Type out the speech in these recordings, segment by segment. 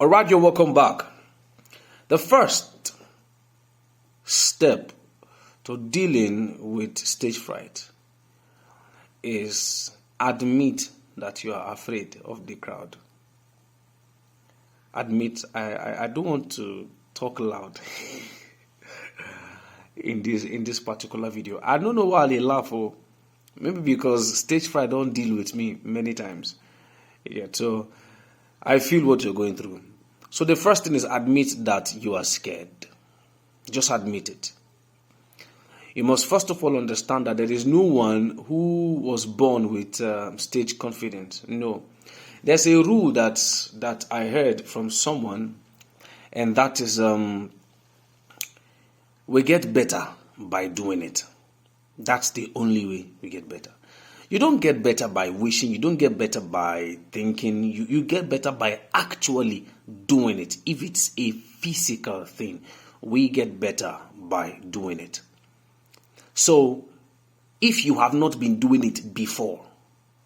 All right, you're welcome back. The first step to dealing with stage fright is admit that you are afraid of the crowd. Admit, I don't want to talk loud in this particular video. I don't know why they laugh, or maybe because stage fright don't deal with me many times. Yeah, so I feel what you're going through. So the first thing is admit that you are scared. Just admit it. You must first of all understand that there is no one who was born with stage confidence. No. There's a rule that I heard from someone, and that is we get better by doing it. That's the only way we get better. You don't get better by wishing. You don't get better by thinking. You get better by actually doing it. If it's a physical thing, we get better by doing it. So, if you have not been doing it before,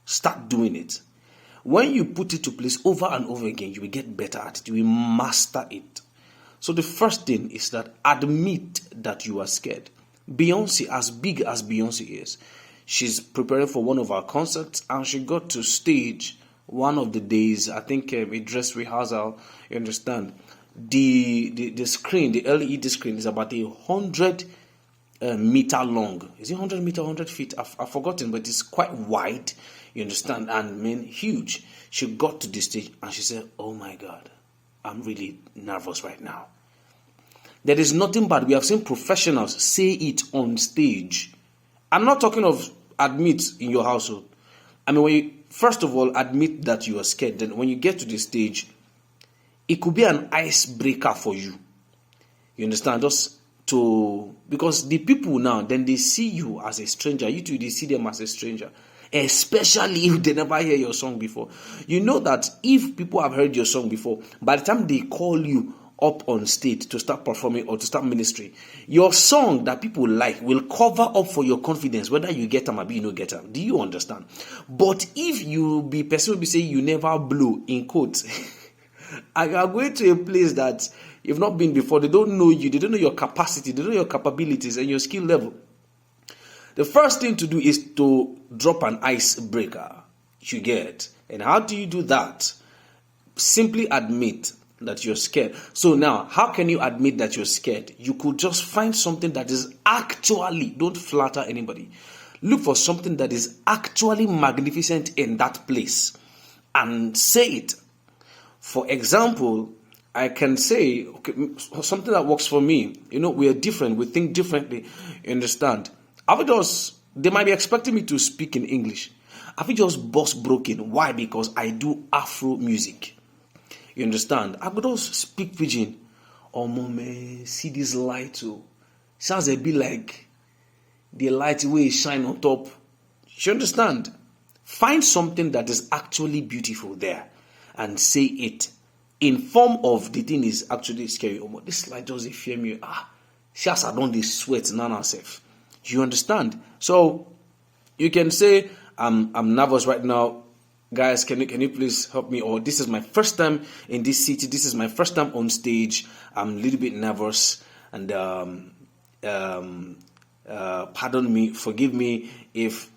start doing it. When you put it to place over and over again, you will get better at it. You will master it. So the first thing is that admit that you are scared. Beyonce, as big as Beyonce is, she's preparing for one of our concerts, and she got to stage one of the days, I think a dress rehearsal, you understand. The screen, the LED screen is about 100 meter long. Is it 100 meter, 100 feet? I've forgotten, but it's quite wide, you understand, and huge. She got to the stage and she said, oh my God, I'm really nervous right now. There is nothing bad. We have seen professionals say it on stage. I'm not talking of admit in your household. I mean, when you, first of all, admit that you are scared. Then when you get to the stage, it could be an icebreaker for you. You understand? Just because the people now, then they see you as a stranger. You too, they see them as a stranger. Especially if they never hear your song before. You know that if people have heard your song before, by the time they call you up on stage to start performing or to start ministry, your song that people like will cover up for your confidence, whether you get them or you no get them. Do you understand? But if you be person will be saying you never blow, in quotes, and you are going to a place that you've not been before, they don't know you, they don't know your capacity, they don't know your capabilities and your skill level. The first thing to do is to drop an icebreaker. You get. And how do you do that? Simply admit that you're scared. So now, how can you admit that you're scared? You could just find something that is actually, don't flatter anybody. Look for something that is actually magnificent in that place and say it. For example, I can say, okay, something that works for me. You know, we are different. We think differently. You understand? They might be expecting me to speak in English. I've just bust broken. Why? Because I do Afro music. You understand? I could just speak pidgin. Oh, mama, see this light too. Sounds a bit like the light way shine on top. You understand? Find something that is actually beautiful there and say it in form of the thing is actually scary. Oh, this light doesn't fear me. See as I don't sweat now self. You understand? So you can say, I'm nervous right now. Guys, can you please help me? Or this is my first time in this city. This is my first time on stage. I'm a little bit nervous. And pardon me, forgive me if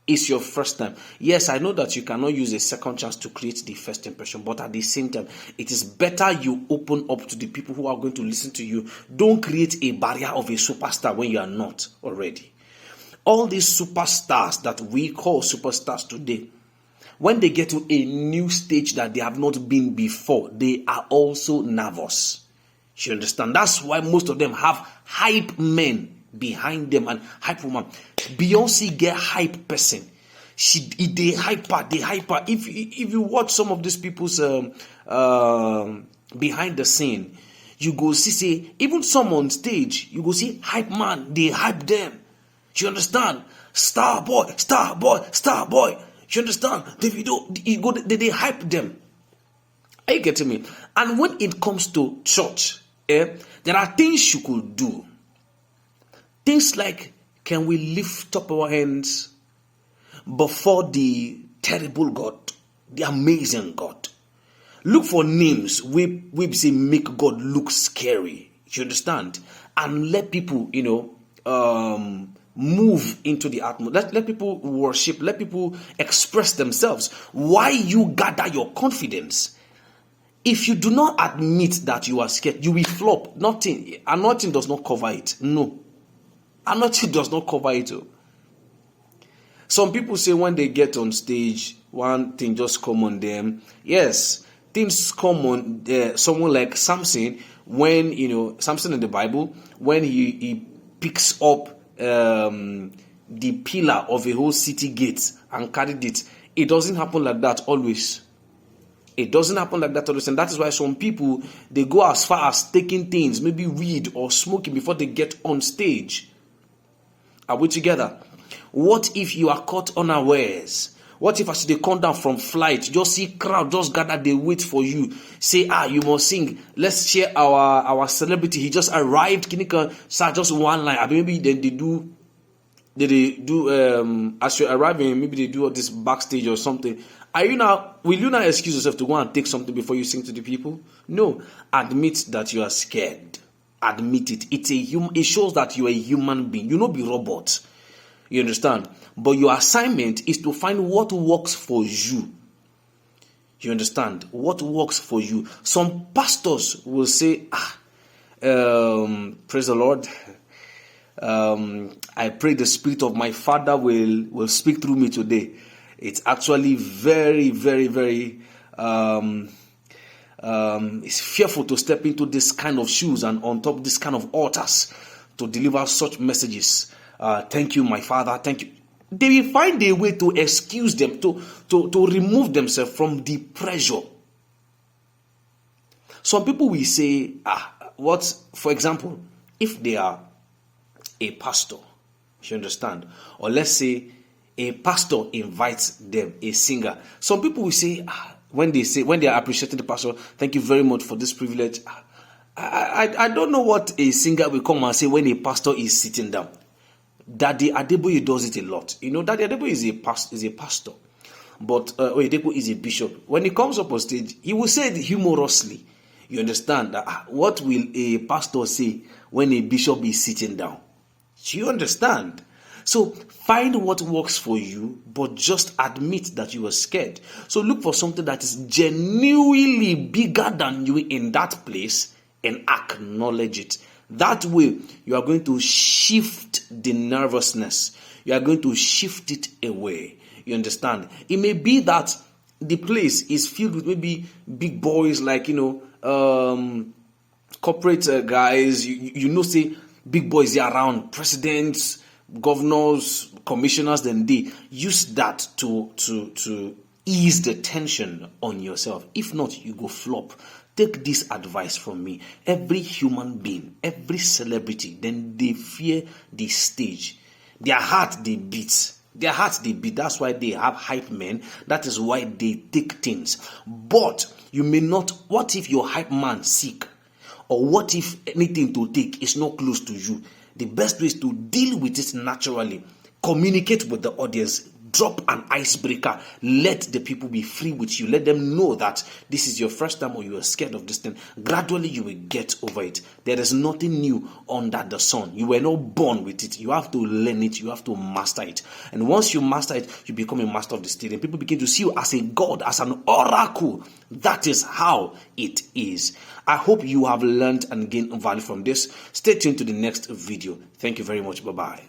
it's your first time. Yes, I know that you cannot use a second chance to create the first impression. But at the same time, it is better you open up to the people who are going to listen to you. Don't create a barrier of a superstar when you are not already. All these superstars that we call superstars today, when they get to a new stage that they have not been before, they are also nervous. You understand? That's why most of them have hype men behind them and hype woman. Beyonce get hype person. They hyper. If you watch some of these people's behind the scene, you go see say even some on stage, you go see hype man. They hype them. You understand? Star boy. You understand? They hype them. Are you getting me? And when it comes to church, there are things you could do. Things like, can we lift up our hands before the terrible God, the amazing God? Look for names we say make God look scary. You understand? And let people, move into the atmosphere. Let people worship. Let people express themselves. Why you gather your confidence? If you do not admit that you are scared, you will flop. Nothing does not cover it. No. Anointing does not cover it. Some people say when they get on stage, one thing just come on them. Yes, things come on someone like Samson. When Samson in the Bible, when he picks up the pillar of a whole city gate and carried it, it doesn't happen like that always. It doesn't happen like that always, and that is why some people, they go as far as taking things, maybe weed or smoking, before they get on stage. Are we together? What if you are caught unawares? What if as they come down from flight, just see crowd just gather, they wait for you, say, you must sing, let's share our celebrity, he just arrived, sir, just one line. Maybe then they do as you're arriving, maybe they do all this backstage or something. Will you now excuse yourself to go and take something before you sing to the people? No. Admit that you are scared. Admit it. It shows that you are a human being. You not be robot. You understand? But your assignment is to find what works for you. You understand? What works for you. Some pastors will say, praise the Lord. I pray the spirit of my father will speak through me today. It's actually very, very, very it's fearful to step into this kind of shoes and on top of this kind of altars to deliver such messages. Thank you, my father. Thank you. They will find a way to excuse them, to remove themselves from the pressure. Some people will say, for example, if they are a pastor, you understand? Or let's say a pastor invites them, a singer. Some people will say, when they are appreciating the pastor, thank you very much for this privilege. I don't know what a singer will come and say when a pastor is sitting down. Daddy Adeboye does it a lot. Daddy Adeboye is a pastor. But Oyedepo is a bishop. When he comes up on stage, he will say it humorously. You understand? What will a pastor say when a bishop is sitting down? Do you understand? So find what works for you, but just admit that you are scared. So look for something that is genuinely bigger than you in that place and acknowledge it. That way, you are going to shift the nervousness. You are going to shift it away. You understand? It may be that the place is filled with maybe big boys like, corporate guys. Say big boys, they are around, presidents, governors, commissioners, then they use that to ease the tension on yourself. If not, you go flop. Take this advice from me. Every human being, every celebrity, then they fear the stage. Their heart, they beat. That's why they have hype men. That is why they take things. But you may not. What if your hype man sick? Or what if anything to take is not close to you? The best way is to deal with it naturally. Communicate with the audience. Drop an icebreaker. Let the people be free with you. Let them know that this is your first time or you are scared of this thing. Gradually, you will get over it. There is nothing new under the sun. You were not born with it. You have to learn it. You have to master it. And once you master it, you become a master of the stage. And people begin to see you as a god, as an oracle. That is how it is. I hope you have learned and gained value from this. Stay tuned to the next video. Thank you very much. Bye-bye.